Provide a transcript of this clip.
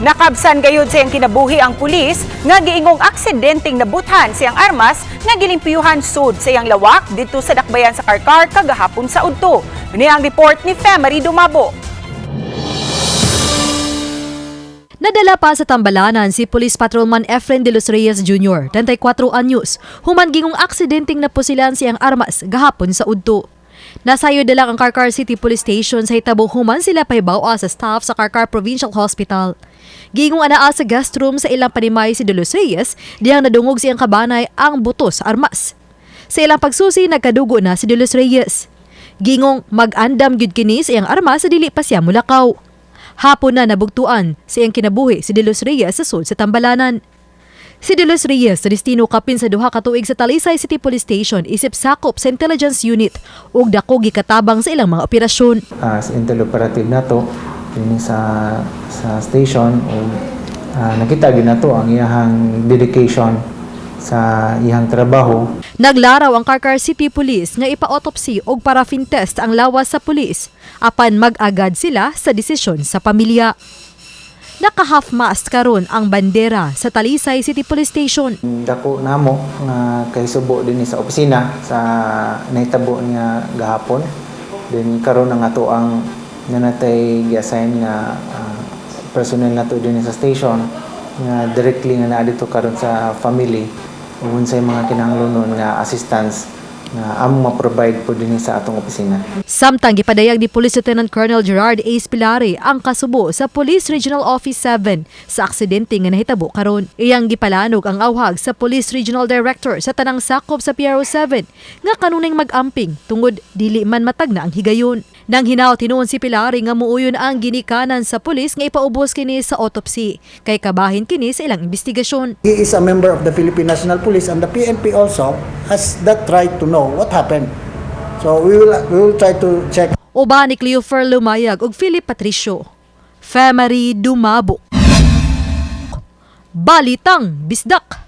Nakabsan gayud siyang kinabuhi ang pulis nga giingong aksidenteng nabuthan siyang armas nga gilimpyuhan sud sa iyang lawak dito sa dakbayan sa Karkar kagahapon sa udto. Ini ang report ni Femery Dumabo. Nadala pa sa tambalanan si Police Patrolman Efren de los Reyes Jr., 34 anyos, human gingong aksidenteng napusilan siyang armas gahapon sa udto. Nasayo dalang ang Karkar City Police Station sa hitabo human sila pahibaw sa staff sa Karkar Provincial Hospital. Gingong anaa sa guest room sa ilang panimay si de los Reyes, diyang nadungog siyang kabanay ang buto sa armas. Sa ilang pagsusi, nagkadugo na si de los Reyes. Gingong mag-andam gyud kini sa iyang armas sa dili pa siya mulakaw. Hapon na nabugtuan sa iyang kinabuhi si de los Reyes sa sud sa tambalanan. Si de los Reyes destino kapin sa duha ka tuig sa Talisay City Police Station isip sakop sa intelligence unit ug dako gikatabang sa ilang mga operasyon. As intel operative nato dinhi sa station ug nakita gyud nato ang iyang dedication sa iyang trabaho. Naglaraw ang Karkar City Police nga ipa-autopsy og paraffin test ang lawas sa pulis apan mag-agad sila sa desisyon sa pamilya. Naka-half mast karon ang bandera sa Talisay City Police Station. Dako namo nga kahisubo dinhi sa opisina sa nahitabo niya gahapon. Then karon ang ato ang nanatay gi-assign nga personnel nato dinhi sa station nga directly nga naa dito karon sa family ug unsay mga kinahanglanon nga assistance nga amo ma-provide po dinhi sa atong opisina. Samtang gipadayag ni Police Lieutenant Colonel Gerard A. Spilare ang kasubo sa Police Regional Office 7 sa aksidente nga nahitabo karon. Iyang gipalanog ang awhag sa Police Regional Director sa tanang sakop sa PRO 7 nga kanunay mag-amping tungod dili man matagna ang higayon. Nang hinaw tinuon si Pilare nga muuyon ang ginikanan sa pulis nga ipaubos kini sa autopsy kay kabahin kini sa ilang investigasyon. He is a member of the Philippine National Police and the PNP also has that right to know what happened. So we will try to check. Uba ni Cleofer Lumayag ug Philip Patricio. Femery Dumabo. Balitang Bisdak.